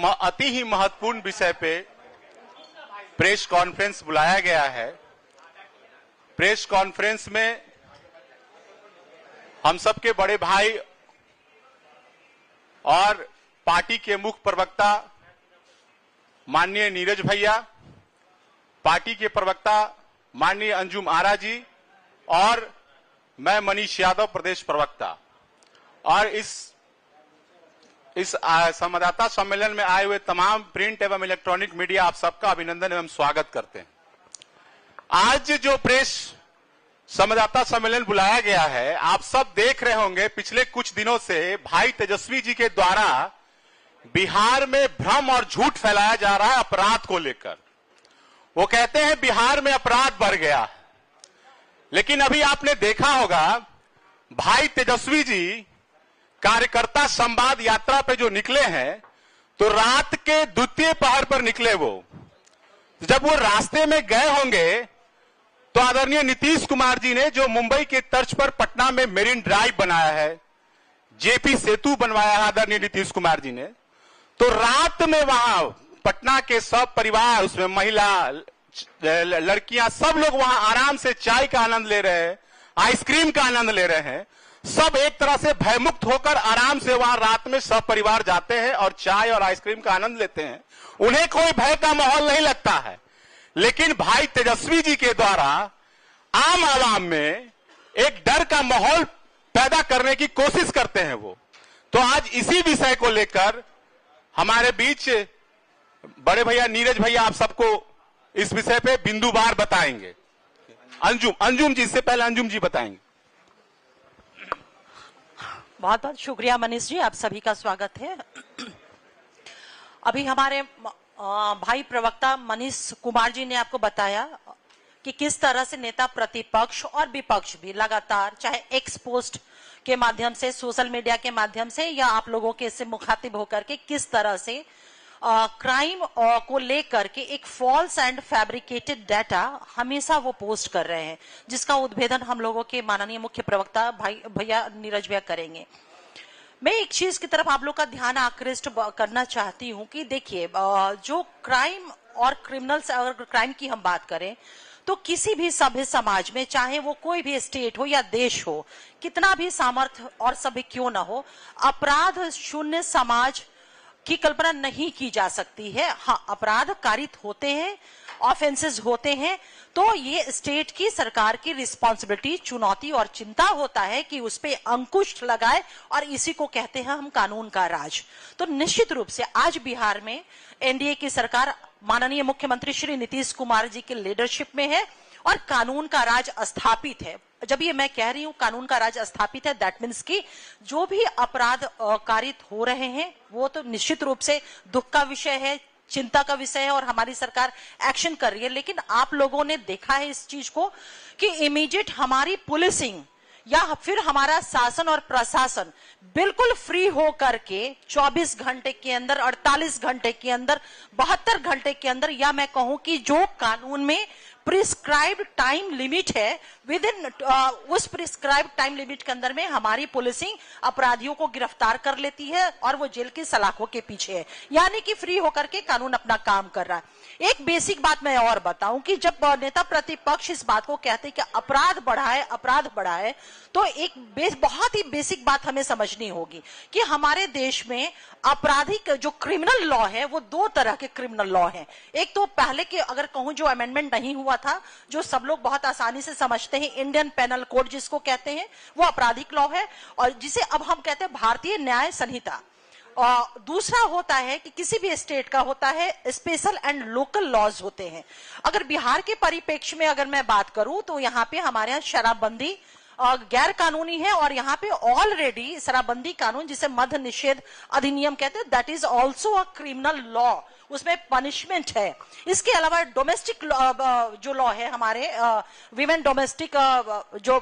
अति ही महत्वपूर्ण विषय पे प्रेस कॉन्फ्रेंस बुलाया गया है। प्रेस कॉन्फ्रेंस में हम सबके बड़े भाई और पार्टी के मुख्य प्रवक्ता माननीय नीरज भैया, पार्टी के प्रवक्ता माननीय अंजुम आरा जी और मैं मनीष यादव प्रदेश प्रवक्ता, और इस संवाददाता सम्मेलन में आए हुए तमाम प्रिंट एवं इलेक्ट्रॉनिक मीडिया, आप सबका अभिनंदन एवं स्वागत करते हैं। आज जो प्रेस संवाददाता सम्मेलन बुलाया गया है, आप सब देख रहे होंगे पिछले कुछ दिनों से भाई तेजस्वी जी के द्वारा बिहार में भ्रम और झूठ फैलाया जा रहा है अपराध को लेकर। वो कहते हैं बिहार में अपराध बढ़ गया, लेकिन अभी आपने देखा होगा भाई तेजस्वी जी कार्यकर्ता संवाद यात्रा पे जो निकले हैं, तो रात के द्वितीय पहर पर निकले वो। जब वो रास्ते में गए होंगे तो आदरणीय नीतीश कुमार जी ने जो मुंबई के तर्ज पर पटना में मेरीन ड्राइव बनाया है, जेपी सेतु बनवाया है आदरणीय नीतीश कुमार जी ने, तो रात में वहां पटना के सब परिवार, उसमें महिला, लड़कियां, सब लोग वहां आराम से चाय का आनंद ले रहे हैं, आइसक्रीम का आनंद ले रहे हैं। सब एक तरह से भयमुक्त होकर आराम से वहां रात में सब परिवार जाते हैं और चाय और आइसक्रीम का आनंद लेते हैं। उन्हें कोई भय का माहौल नहीं लगता है। लेकिन भाई तेजस्वी जी के द्वारा आम आवाम में एक डर का माहौल पैदा करने की कोशिश करते हैं वो। तो आज इसी विषय को लेकर हमारे बीच बड़े भैया नीरज भैया आप सबको इस विषय पे बिंदुवार बताएंगे। अंजुम जी, इससे पहले अंजुम जी बताएंगे। बहुत बहुत शुक्रिया मनीष जी, आप सभी का स्वागत है। अभी हमारे भाई प्रवक्ता मनीष कुमार जी ने आपको बताया कि किस तरह से नेता प्रतिपक्ष और विपक्ष भी लगातार, चाहे एक्स पोस्ट के माध्यम से, सोशल मीडिया के माध्यम से, या आप लोगों के से मुखातिब होकर के किस तरह से क्राइम को लेकर के एक फॉल्स एंड फैब्रिकेटेड डाटा हमेशा वो पोस्ट कर रहे हैं, जिसका उद्भेदन हम लोगों के माननीय मुख्य प्रवक्ता भाई भैया नीरज भैया करेंगे। मैं एक चीज की तरफ आप लोग का ध्यान आकृष्ट करना चाहती हूं कि देखिए, जो क्राइम और क्रिमिनल्स, अगर क्राइम की हम बात करें तो किसी भी सभ्य समाज में, चाहे वो कोई भी स्टेट हो या देश हो, कितना भी सामर्थ्य और सभ्य क्यों ना हो, अपराध शून्य समाज की कल्पना नहीं की जा सकती है। हाँ, अपराध कारित होते हैं, ऑफेंसेस होते हैं, तो ये स्टेट की, सरकार की रिस्पॉन्सिबिलिटी, चुनौती और चिंता होता है कि उस पे अंकुश लगाए, और इसी को कहते हैं हम कानून का राज। तो निश्चित रूप से आज बिहार में एनडीए की सरकार माननीय मुख्यमंत्री श्री नीतीश कुमार जी के लीडरशिप में है और कानून का राज स्थापित है। जब ये मैं कह रही हूं कानून का राज स्थापित है, दैट मीन्स कि जो भी अपराध कारित हो रहे हैं वो तो निश्चित रूप से दुख का विषय है, चिंता का विषय है, और हमारी सरकार एक्शन कर रही है। लेकिन आप लोगों ने देखा है इस चीज को कि इमीडिएट हमारी पुलिसिंग या फिर हमारा शासन और प्रशासन बिल्कुल फ्री हो करके 24 घंटे के अंदर, 48 घंटे के अंदर, 72 घंटे के अंदर, या मैं कहूं कि जो कानून में प्रिस्क्राइब्ड टाइम लिमिट है, विद इन उस प्रिस्क्राइब्ड टाइम लिमिट के अंदर में हमारी पुलिसिंग अपराधियों को गिरफ्तार कर लेती है और वो जेल की सलाखों के पीछे है, यानी कि फ्री होकर के कानून अपना काम कर रहा है। एक बेसिक बात मैं और बताऊं कि जब नेता प्रतिपक्ष इस बात को कहते हैं कि अपराध बढ़ा है, तो एक बहुत ही बेसिक बात हमें समझनी होगी कि हमारे देश में आपराधिक जो क्रिमिनल लॉ है वो दो तरह के क्रिमिनल लॉ हैं। एक तो पहले के, अगर कहूं जो अमेंडमेंट नहीं हुआ था, जो सब लोग बहुत आसानी से समझते हैं, इंडियन पेनल कोड जिसको कहते हैं, वो आपराधिक लॉ है, और जिसे अब हम कहते हैं भारतीय न्याय संहिता। और दूसरा होता है कि किसी भी स्टेट का होता है स्पेशल एंड लोकल लॉज होते हैं। अगर बिहार के परिप्रेक्ष्य में अगर मैं बात करूं तो यहाँ पे हमारे यहाँ शराबबंदी गैर कानूनी है, और यहाँ पे ऑलरेडी शराबबंदी कानून, जिसे मद्य निषेध अधिनियम कहते हैं, that is also a criminal law, उसमें पनिशमेंट है। इसके अलावा डोमेस्टिक जो लॉ है हमारे, विमेन डोमेस्टिक जो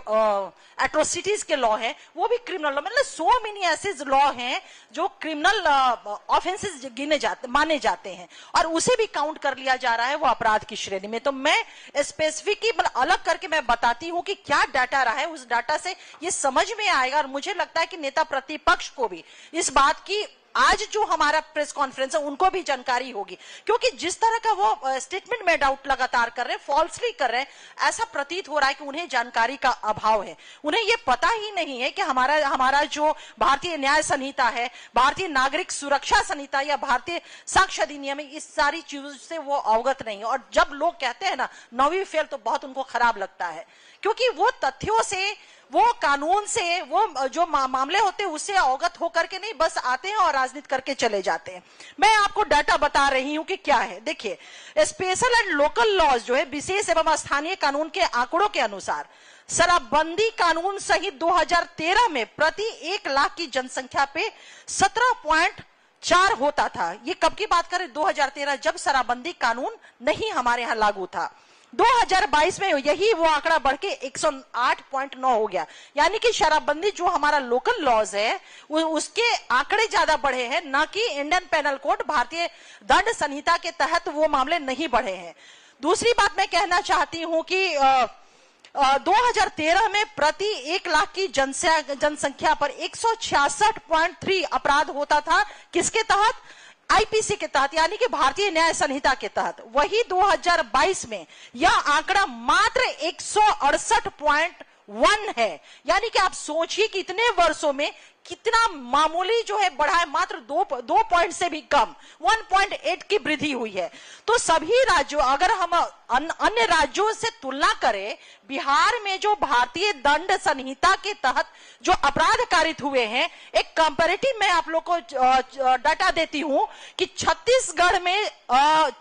एट्रोसिटीज के लॉ है, वो भी क्रिमिनल लॉ, मतलब सो मेनी ऐसे लॉ हैं जो क्रिमिनल ऑफेंसेस माने जाते हैं, और उसे भी काउंट कर लिया जा रहा है वो अपराध की श्रेणी में। तो मैं स्पेसिफिकली अलग करके मैं बताती हूं कि क्या डाटा रहा है, उस डाटा से ये समझ में आएगा, और मुझे लगता है कि नेता प्रतिपक्ष को भी इस बात की आज जो हमारा प्रेस कॉन्फ्रेंस है उनको भी जानकारी होगी, क्योंकि जिस तरह का वो स्टेटमेंट में डाउट लगातार कर रहे हैं, फॉल्सली कर रहे हैं, ऐसा प्रतीत हो रहा है कि उन्हें जानकारी का अभाव है। उन्हें ये पता ही नहीं है कि हमारा जो भारतीय न्याय संहिता है, भारतीय नागरिक सुरक्षा संहिता या भारतीय साक्ष्य अधिनियम, इस सारी चीजों से वो अवगत नहीं है। और जब लोग कहते हैं ना नौवीं फेल, तो बहुत उनको खराब लगता है, क्योंकि वो तथ्यों से, वो कानून से, वो जो मामले होते हैं उससे अवगत होकर के नहीं, बस आते हैं और राजनीति करके चले जाते हैं। मैं आपको डाटा बता रही हूं कि क्या है। देखिए, स्पेशल एंड लोकल लॉज जो है, विशेष एवं स्थानीय कानून के आंकड़ों के अनुसार शराबबंदी कानून सहित 2013 में प्रति 1 लाख की जनसंख्या पे 17.4 होता था। ये कब की बात करें? 2013, जब शराबबंदी कानून नहीं हमारे यहाँ लागू था। 2022 में यही वो आंकड़ा बढ़ के 108.9 हो गया। यानी कि शराबबंदी जो हमारा लोकल लॉज है उसके आंकड़े ज्यादा बढ़े हैं, ना कि इंडियन पेनल कोड, भारतीय दंड संहिता के तहत वो मामले नहीं बढ़े हैं। दूसरी बात मैं कहना चाहती हूं कि 2013 में प्रति 1 लाख की जनसंख्या पर 166.3 अपराध होता था। किसके तहत? आईपीसी के तहत, यानी कि भारतीय न्याय संहिता के तहत। वही 2022 में यह आंकड़ा मात्र 168.1 है। यानी कि आप सोचिए कि इतने वर्षों में कितना मामूली जो है बढ़ा है, मात्र 2 पॉइंट से भी कम, 1.8 की वृद्धि हुई है। तो सभी राज्यों, अगर हम अन्य राज्यों से तुलना करें, बिहार में जो भारतीय दंड संहिता के तहत जो अपराध कारित हुए हैं, एक कंपैरेटिव मैं आप लोग को डाटा देती हूं कि छत्तीसगढ़ में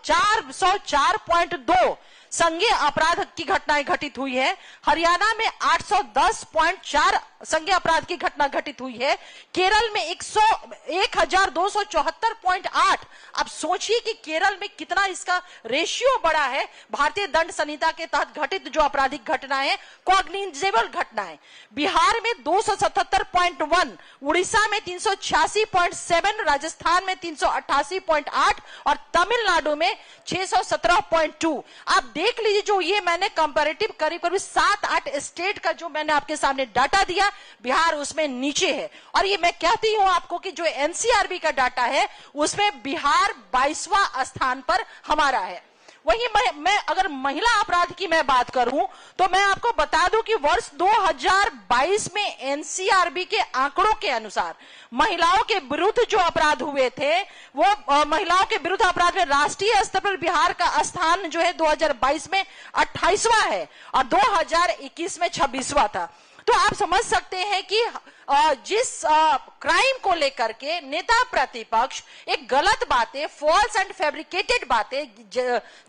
404.2 संज्ञेय अपराध की घटनाएं घटित हुई है। हरियाणा में 810.4 संज्ञेय अपराध की घटना घटित हुई है। केरल में 1274.8। अब सोचिए कि केरल में कितना इसका रेशियो बड़ा है। भारतीय दंड संहिता के तहत घटित जो आपराधिक घटनाएं, कॉग्निजेबल घटनाएं। बिहार में 277.1, उड़ीसा में 386.7, राजस्थान में 388.8 और तमिलनाडु में 617.2। आप देख लीजिए, जो ये मैंने कंपैरेटिव करीब 7-8 स्टेट का जो मैंने आपके सामने डाटा दिया, बिहार उसमें नीचे है। और ये मैं कहती हूं आपको कि जो एनसीआरबी का डाटा है उसमें बिहार 22वां स्थान पर हमारा है। वहीं मैं अगर महिला अपराध की मैं बात करूं तो मैं आपको बता दूं कि वर्ष 2022 में एनसीआरबी के आंकड़ों के अनुसार महिलाओं के विरुद्ध जो अपराध हुए थे, वो महिलाओं के विरुद्ध अपराध में राष्ट्रीय स्तर पर बिहार का स्थान जो है 2022 में 28वां है और 2021 में 26वां था। तो आप समझ सकते हैं कि जिस क्राइम को लेकर के नेता प्रतिपक्ष एक गलत बातें, फॉल्स एंड फैब्रिकेटेड बातें,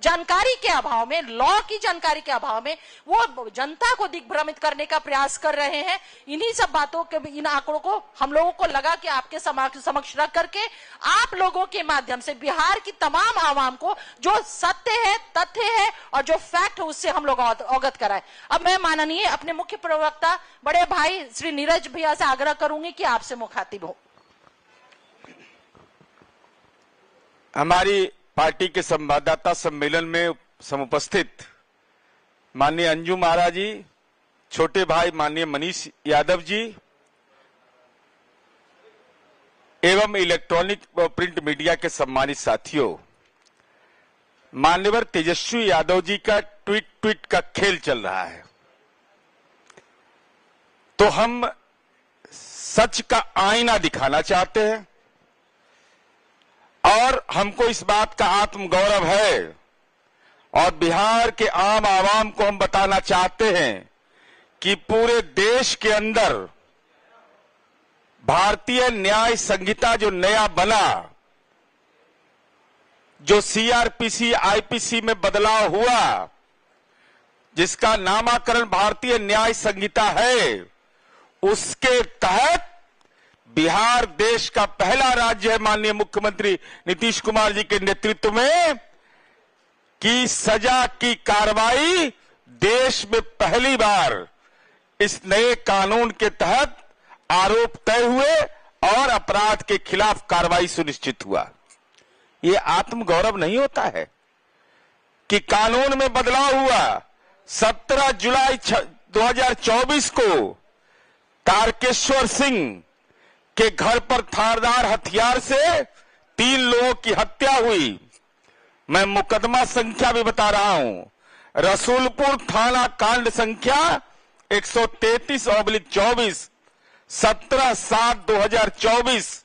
जानकारी के अभाव में, लॉ की जानकारी के अभाव में वो जनता को दिग्भ्रमित करने का प्रयास कर रहे हैं। इन्हीं सब बातों के, इन आंकड़ों को हम लोगों को लगा कि आपके समक्ष रख करके आप लोगों के माध्यम से बिहार की तमाम आवाम को जो सत्य है, तथ्य है और जो फैक्ट है उससे हम लोग अवगत कराएं। अब मैं माननीय अपने मुख्य प्रवक्ता बड़े भाई श्री नीरज भैया से आग्रह करूंगी कि आपसे मुखातिब हो। हमारी पार्टी के संवाददाता सम्मेलन में समुपस्थित माननीय अंजू महाराज जी, छोटे भाई माननीय मनीष यादव जी एवं इलेक्ट्रॉनिक व प्रिंट मीडिया के सम्मानित साथियों, मान्यवर तेजस्वी यादव जी का ट्वीट का खेल चल रहा है। तो हम सच का आईना दिखाना चाहते हैं और हमको इस बात का आत्मगौरव है और बिहार के आम आवाम को हम बताना चाहते हैं कि पूरे देश के अंदर भारतीय न्याय संहिता जो नया बना, जो सीआरपीसी आईपीसी में बदलाव हुआ, जिसका नामकरण भारतीय न्याय संहिता है, उसके तहत बिहार देश का पहला राज्य है माननीय मुख्यमंत्री नीतीश कुमार जी के नेतृत्व में कि सजा की कार्रवाई देश में पहली बार इस नए कानून के तहत आरोप तय हुए और अपराध के खिलाफ कार्रवाई सुनिश्चित हुआ। ये आत्मगौरव नहीं होता है कि कानून में बदलाव हुआ। 17 जुलाई 2024 को तारकेश्वर सिंह के घर पर धारदार हथियार से 3 लोगों की हत्या हुई। मैं मुकदमा संख्या भी बता रहा हूं। रसूलपुर थाना कांड संख्या 133/24 17/7/2024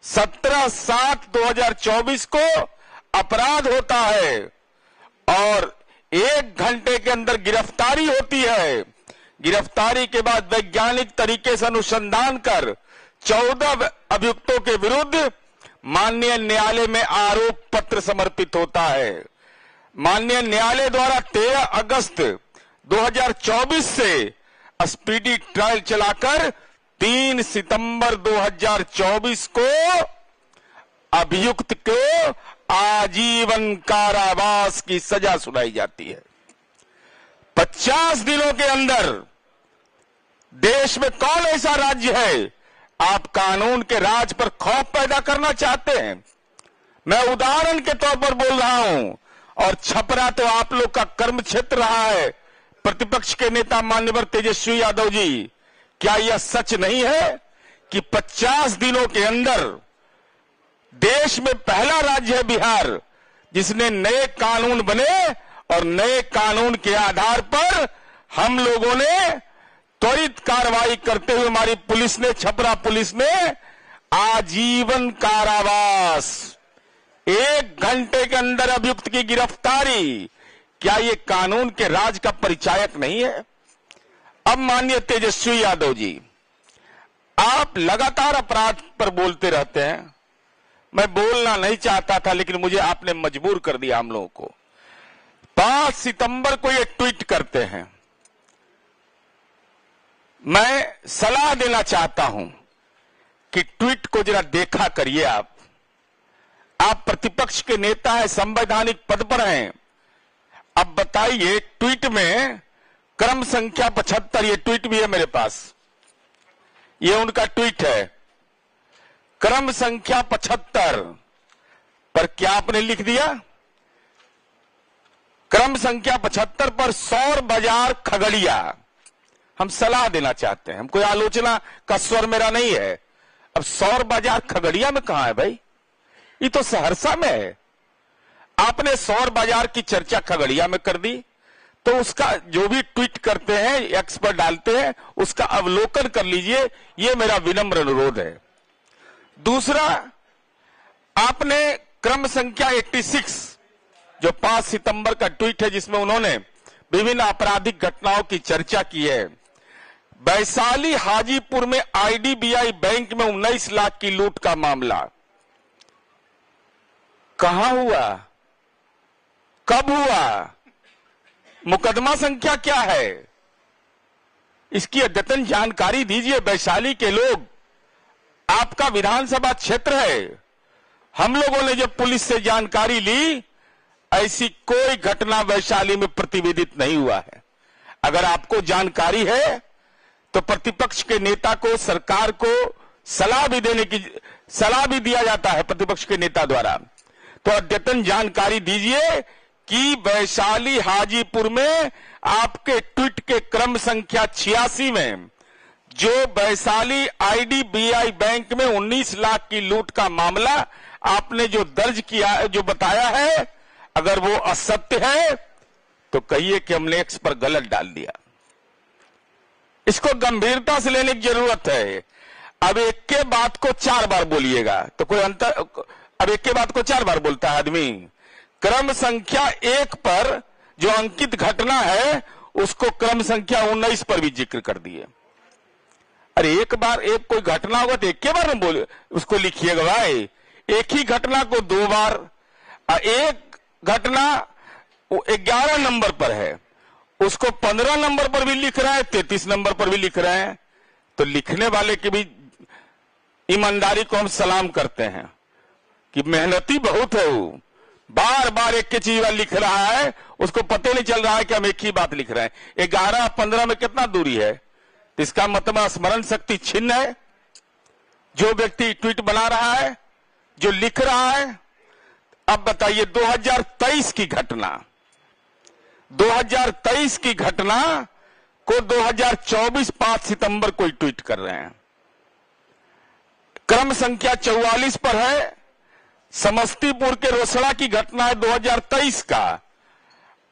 17/7/2024 को अपराध होता है और 1 घंटे के अंदर गिरफ्तारी होती है। गिरफ्तारी के बाद वैज्ञानिक तरीके से अनुसंधान कर 14 अभियुक्तों के विरुद्ध माननीय न्यायालय में आरोप पत्र समर्पित होता है। माननीय न्यायालय द्वारा 13 अगस्त 2024 से स्पीडी ट्रायल चलाकर 3 सितंबर 2024 को अभियुक्त को आजीवन कारावास की सजा सुनाई जाती है। 50 दिनों के अंदर देश में कौन ऐसा राज्य है आप कानून के राज पर खौफ पैदा करना चाहते हैं? मैं उदाहरण के तौर पर बोल रहा हूं। और छपरा तो आप लोग का कर्म क्षेत्र रहा है। प्रतिपक्ष के नेता माननीय तेजस्वी यादव जी, क्या यह सच नहीं है कि 50 दिनों के अंदर देश में पहला राज्य है बिहार जिसने नए कानून बने और नए कानून के आधार पर हम लोगों ने त्वरित कार्रवाई करते हुए हमारी पुलिस ने, छपरा पुलिस ने आजीवन कारावास, 1 घंटे के अंदर अभियुक्त की गिरफ्तारी, क्या ये कानून के राज का परिचायक नहीं है? अब माननीय तेजस्वी यादव जी, आप लगातार अपराध पर बोलते रहते हैं। मैं बोलना नहीं चाहता था लेकिन मुझे आपने मजबूर कर दिया हम लोगों को। 5 सितंबर को ये ट्वीट करते हैं। मैं सलाह देना चाहता हूं कि ट्वीट को जरा देखा करिए। आप प्रतिपक्ष के नेता हैं, संवैधानिक पद पर हैं। अब बताइए, ट्वीट में क्रम संख्या 75, ये ट्वीट भी है मेरे पास, ये उनका ट्वीट है, क्रम संख्या 75 पर क्या आपने लिख दिया? क्रम संख्या 75 पर सौर बाजार खगड़िया। हम सलाह देना चाहते हैं, हम कोई आलोचना का स्वर मेरा नहीं है। अब सौर बाजार खगड़िया में कहां है भाई? ये तो सहरसा में है। आपने सौर बाजार की चर्चा खगड़िया में कर दी, तो उसका जो भी ट्वीट करते हैं, एक्स पर डालते हैं, उसका अवलोकन कर लीजिए, ये मेरा विनम्र अनुरोध है। दूसरा, आपने क्रम संख्या 86 जो 5 सितंबर का ट्वीट है जिसमें उन्होंने विभिन्न आपराधिक घटनाओं की चर्चा की है। वैशाली हाजीपुर में आईडीबीआई बैंक में 19 लाख की लूट का मामला कहां हुआ, कब हुआ, मुकदमा संख्या क्या है, इसकी अद्यतन जानकारी दीजिए। वैशाली के लोग, आपका विधानसभा क्षेत्र है। हम लोगों ने जब पुलिस से जानकारी ली, ऐसी कोई घटना वैशाली में प्रतिवेदित नहीं हुआ है। अगर आपको जानकारी है तो प्रतिपक्ष के नेता को, सरकार को सलाह भी दिया जाता है प्रतिपक्ष के नेता द्वारा, तो अद्यतन जानकारी दीजिए कि वैशाली हाजीपुर में आपके ट्वीट के क्रम संख्या 86 में जो वैशाली आईडीबीआई बैंक में 19 लाख की लूट का मामला आपने जो दर्ज किया, जो बताया है, अगर वो असत्य है तो कहिए कि हमने एक्स पर गलत डाल दिया। इसको गंभीरता से लेने की जरूरत है। अब एक के बात को 4 बार बोलिएगा तो कोई अंतर, अब एक के बात को 4 बार बोलता है आदमी। क्रम संख्या 1 पर जो अंकित घटना है उसको क्रम संख्या 19 पर भी जिक्र कर दिए। अरे एक बार एक कोई घटना होगा तो एक के बार में बोले, उसको लिखिएगा भाई। एक ही घटना को 2 बार, एक घटना 11 नंबर पर है, उसको 15 नंबर पर भी लिख रहा है, 33 नंबर पर भी लिख रहे हैं। तो लिखने वाले की भी ईमानदारी को हम सलाम करते हैं कि मेहनती बहुत है वो, बार बार एक की चीज लिख रहा है, उसको पता नहीं चल रहा है कि हम एक ही बात लिख रहे हैं। 11-15 में कितना दूरी है? इसका मतलब स्मरण शक्ति छिन्न है। जो व्यक्ति ट्वीट बना रहा है, जो लिख रहा है। अब बताइए 2023 की घटना, 2023 की घटना को 2024 5 सितंबर को ट्वीट कर रहे हैं। क्रम संख्या 44 पर है, समस्तीपुर के रोसड़ा की घटना है 2023 का,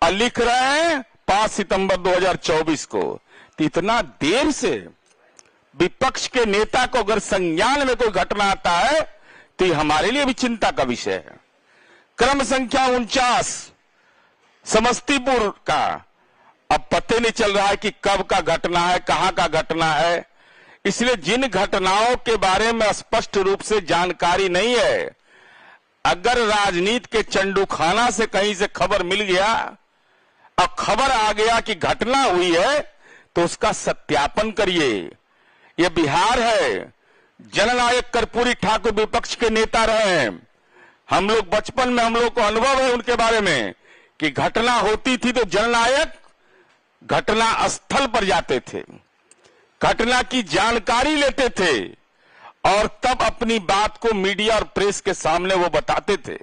और लिख रहे हैं 5 सितंबर 2024 को। तो इतना देर से विपक्ष के नेता को अगर संज्ञान में कोई घटना आता है तो ये हमारे लिए भी चिंता का विषय है। क्रम संख्या 49 समस्तीपुर का, अब पते नहीं चल रहा है कि कब का घटना है, कहां का घटना है। इसलिए जिन घटनाओं के बारे में स्पष्ट रूप से जानकारी नहीं है, अगर राजनीति के चंडूखाना से कहीं से खबर मिल गया और खबर आ गया कि घटना हुई है तो उसका सत्यापन करिए। यह बिहार है, जननायक कर्पूरी ठाकुर विपक्ष के नेता रहे हैं। हम लोग बचपन में, हम लोग को अनुभव है उनके बारे में कि घटना होती थी तो जननायक घटना स्थल पर जाते थे, घटना की जानकारी लेते थे और तब अपनी बात को मीडिया और प्रेस के सामने वो बताते थे।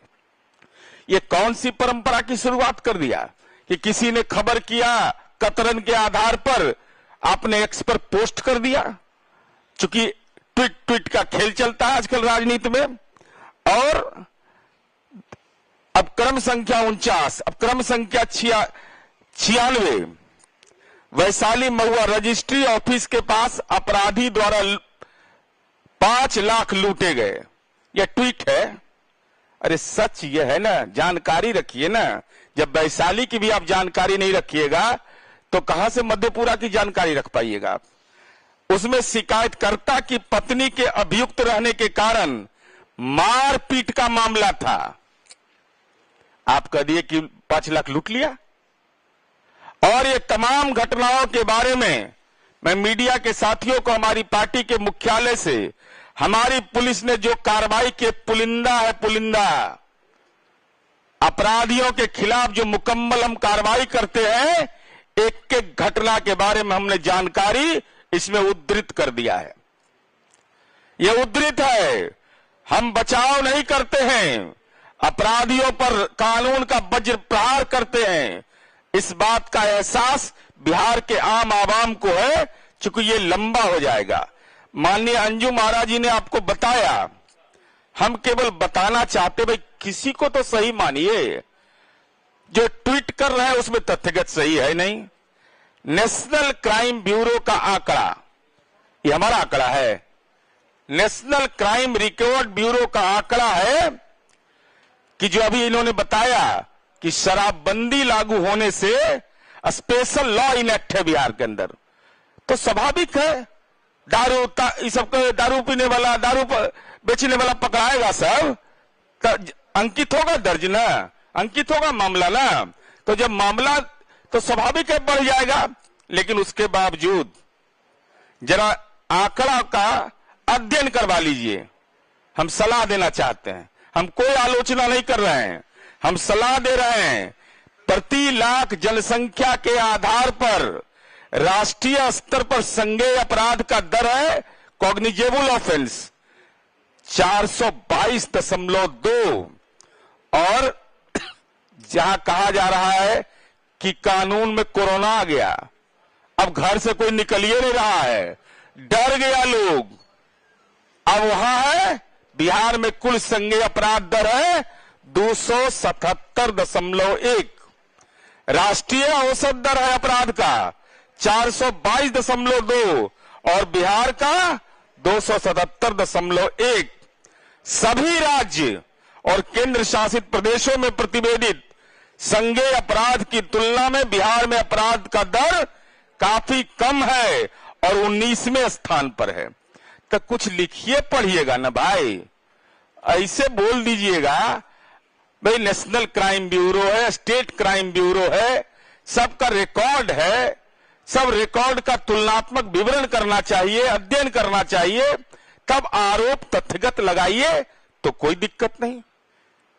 ये कौन सी परंपरा की शुरुआत कर दिया कि किसी ने खबर किया, कतरन के आधार पर आपने एक्स पर पोस्ट कर दिया। चूंकि ट्वीट का खेल चलता है आजकल राजनीति में। और अब क्रम संख्या 49, अब क्रम संख्या 96 वैशाली महुआ रजिस्ट्री ऑफिस के पास अपराधी द्वारा 5 लाख लूटे गए। यह ट्वीट है। अरे सच यह है ना, जानकारी रखिए ना। जब वैशाली की भी आप जानकारी नहीं रखिएगा तो कहां से मधेपुरा की जानकारी रख पाइएगा आप। उसमें शिकायतकर्ता की पत्नी के अभियुक्त रहने के कारण मारपीट का मामला था। आप कह दिए कि 5 लाख लूट लिया। और ये तमाम घटनाओं के बारे में मैं मीडिया के साथियों को, हमारी पार्टी के मुख्यालय से हमारी पुलिस ने जो कार्रवाई की, पुलिंदा है, पुलिंदा। अपराधियों के खिलाफ जो मुकम्मल हम कार्रवाई करते हैं, एक एक घटना के बारे में हमने जानकारी इसमें उद्धृत कर दिया है। यह उद्धृत है। हम बचाव नहीं करते हैं, अपराधियों पर कानून का वज्र प्रहार करते हैं। इस बात का एहसास बिहार के आम आवाम को है, चूंकि ये लंबा हो जाएगा। माननीय अंजू महाराज जी ने आपको बताया, हम केवल बताना चाहते, भाई किसी को तो सही मानिए। जो ट्वीट कर रहे हैं उसमें तथ्यगत सही है नहीं। नेशनल क्राइम ब्यूरो का आंकड़ा, ये हमारा आंकड़ा है, नेशनल क्राइम रिकॉर्ड ब्यूरो का आंकड़ा है कि जो अभी इन्होंने बताया कि शराबबंदी लागू होने से स्पेशल लॉ इनेक्ट है बिहार के अंदर। तो स्वाभाविक है, दारू पीने वाला, दारू बेचने वाला पकड़ाएगा सब, अंकित होगा दर्ज ना, अंकित होगा मामला ना। तो जब मामला, तो स्वाभाविक है बढ़ जाएगा। लेकिन उसके बावजूद जरा आंकड़ा का अध्ययन करवा लीजिए। हम सलाह देना चाहते हैं, हम कोई आलोचना नहीं कर रहे हैं, हम सलाह दे रहे हैं। प्रति लाख जनसंख्या के आधार पर राष्ट्रीय स्तर पर संज्ञेय अपराध का दर है, कॉग्निजेबल ऑफेंस 422.2। और जहां कहा जा रहा है कि कानून में कोरोना आ गया, अब घर से कोई निकल ही नहीं रहा है, डर गया लोग। अब वहां है बिहार में कुल संज्ञेय अपराध दर है 277.1। राष्ट्रीय औसत दर है अपराध का 422.2 और बिहार का 277.1। सभी राज्य और केंद्र शासित प्रदेशों में प्रतिवेदित संज्ञेय अपराध की तुलना में बिहार में अपराध का दर काफी कम है और 19वें स्थान पर है। तो कुछ लिखिए पढ़िएगा ना भाई, ऐसे बोल दीजिएगा भाई नेशनल क्राइम ब्यूरो है, स्टेट क्राइम ब्यूरो है, सबका रिकॉर्ड है, सब रिकॉर्ड का तुलनात्मक विवरण करना चाहिए, अध्ययन करना चाहिए, तब आरोप तथ्यगत लगाइए तो कोई दिक्कत नहीं।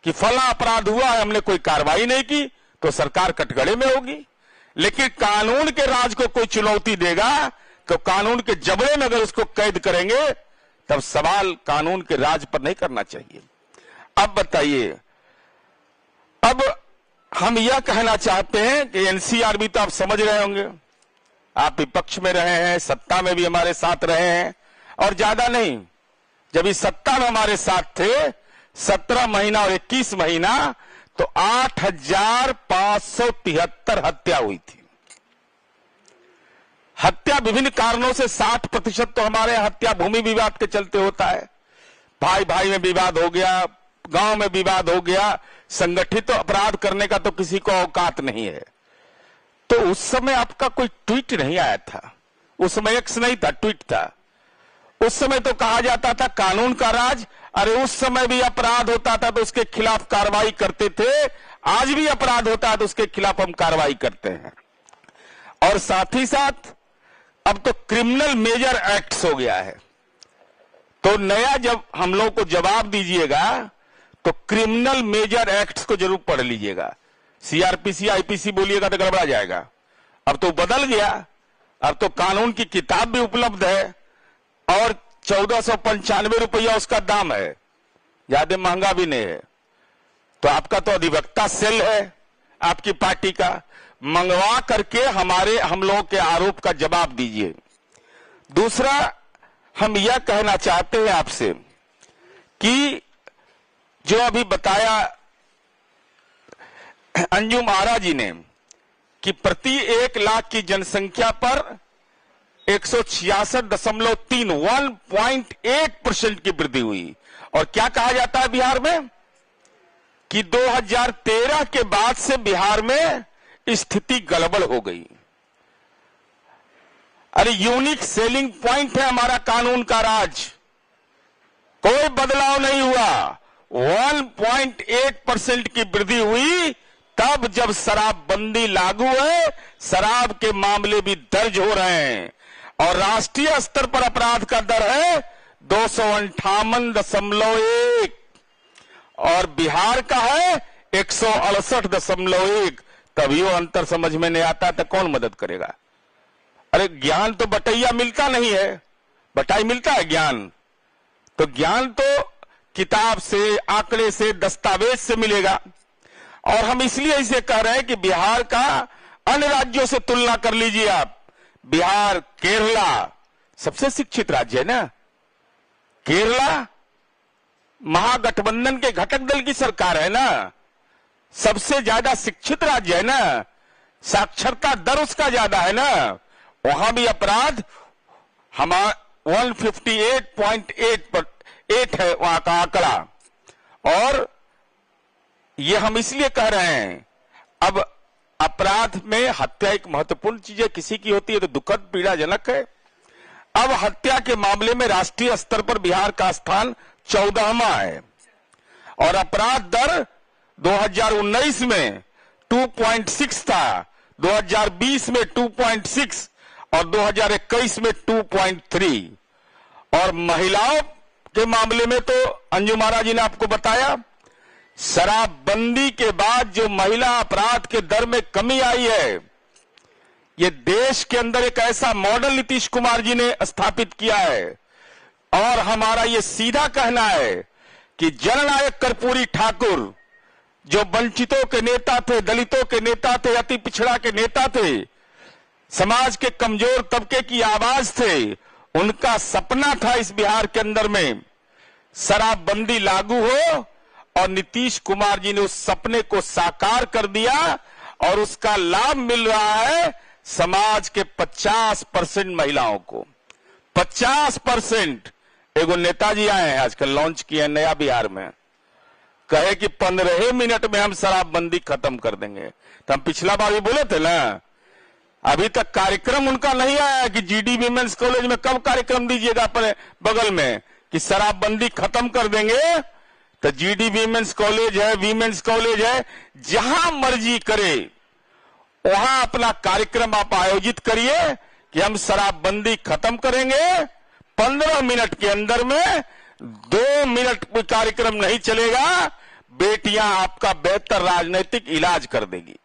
कि फला अपराध हुआ है, हमने कोई कार्रवाई नहीं की तो सरकार कटघरे में होगी। लेकिन कानून के राज को कोई चुनौती देगा तो कानून के जबड़े में अगर उसको कैद करेंगे तब सवाल कानून के राज पर नहीं करना चाहिए। अब बताइए, अब हम यह कहना चाहते हैं कि एनसीआर भी तो आप समझ रहे होंगे, आप विपक्ष में रहे हैं, सत्ता में भी हमारे साथ रहे हैं, और ज्यादा नहीं जब इस सत्ता में हमारे साथ थे 17 महीना और 21 महीना तो 8,573 हत्या हुई थी। हत्या विभिन्न कारणों से 60% तो हमारे हत्या भूमि विवाद के चलते होता है। भाई भाई में विवाद हो गया, गांव में विवाद हो गया, संगठित अपराध करने का तो किसी को औकात नहीं है। तो उस समय आपका कोई ट्वीट नहीं आया था, उस समय एक्स नहीं था, ट्वीट था। उस समय तो कहा जाता था कानून का राज। अरे उस समय भी अपराध होता था तो उसके खिलाफ कार्रवाई करते थे, आज भी अपराध होता है तो उसके खिलाफ हम कार्रवाई करते हैं। और साथ ही साथ अब तो क्रिमिनल मेजर एक्ट्स हो गया है। तो नया जब हम लोग को जवाब दीजिएगा तो क्रिमिनल मेजर एक्ट्स को जरूर पढ़ लीजिएगा। सीआरपीसी आईपीसी बोलिएगा तो गड़बड़ा जाएगा। अब तो बदल गया, अब तो कानून की किताब भी उपलब्ध है और 1495 रुपया उसका दाम है, ज्यादा महंगा भी नहीं है। तो आपका तो अधिवक्ता सेल है आपकी पार्टी का, मंगवा करके हम लोगों के आरोप का जवाब दीजिए। दूसरा, हम यह कहना चाहते हैं आपसे कि जो अभी बताया अंजुम आरा जी ने कि प्रति 1 लाख की जनसंख्या पर 166.3 1.8% की वृद्धि हुई। और क्या कहा जाता है बिहार में कि 2013 के बाद से बिहार में स्थिति गड़बड़ हो गई। अरे यूनिक सेलिंग पॉइंट है हमारा कानून का राज, कोई बदलाव नहीं हुआ। 1.8% की वृद्धि हुई तब जब शराबबंदी लागू है, शराब के मामले भी दर्ज हो रहे हैं और राष्ट्रीय स्तर पर अपराध का दर है 258.1 और बिहार का है 168.1। तभी वो अंतर समझ में नहीं आता तो कौन मदद करेगा। अरे ज्ञान तो बटैया मिलता नहीं है, बटाई मिलता है ज्ञान। तो ज्ञान तो किताब से, आंकड़े से, दस्तावेज से मिलेगा। और हम इसलिए इसे कह रहे हैं कि बिहार का अन्य राज्यों से तुलना कर लीजिए आप। बिहार, केरला सबसे शिक्षित राज्य है ना। केरला महागठबंधन के घटक दल की सरकार है ना, सबसे ज्यादा शिक्षित राज्य है ना, साक्षरता दर उसका ज्यादा है ना। वहां भी अपराध हमारा 158.8 है वहां का आंकड़ा। और ये हम इसलिए कह रहे हैं, अब अपराध में हत्या एक महत्वपूर्ण चीज है, किसी की होती है तो दुखद पीड़ाजनक है। अब हत्या के मामले में राष्ट्रीय स्तर पर बिहार का स्थान 14वां है और अपराध दर 2019 में 2.6 था, 2020 में 2.6 और 2021 में 2.3। और महिलाओं के मामले में तो अंजुम आरा जी ने आपको बताया, शराबबंदी के बाद जो महिला अपराध के दर में कमी आई है, ये देश के अंदर एक ऐसा मॉडल नीतीश कुमार जी ने स्थापित किया है। और हमारा ये सीधा कहना है कि जननायक कर्पूरी ठाकुर जो वंचितों के नेता थे, दलितों के नेता थे, अति पिछड़ा के नेता थे, समाज के कमजोर तबके की आवाज थे, उनका सपना था इस बिहार के अंदर में शराबबंदी लागू हो और नीतीश कुमार जी ने उस सपने को साकार कर दिया और उसका लाभ मिल रहा है समाज के 50% महिलाओं को। 50%। एगो नेताजी आए हैं आजकल, लॉन्च किया नया बिहार में, कहे कि 15 मिनट में हम शराबबंदी खत्म कर देंगे। तो हम पिछला बार भी बोले थे ना, अभी तक कार्यक्रम उनका नहीं आया कि जीडी वीमेंस कॉलेज में कब कार्यक्रम दीजिएगा अपने बगल में कि शराबबंदी खत्म कर देंगे। तो जीडी वीमेंस कॉलेज है, वीमेंस कॉलेज है, जहां मर्जी करे वहां अपना कार्यक्रम आप आयोजित करिए कि हम शराबबंदी खत्म करेंगे। 15 मिनट के अंदर में 2 मिनट कोई कार्यक्रम नहीं चलेगा, बेटियां आपका बेहतर राजनीतिक इलाज कर देगी।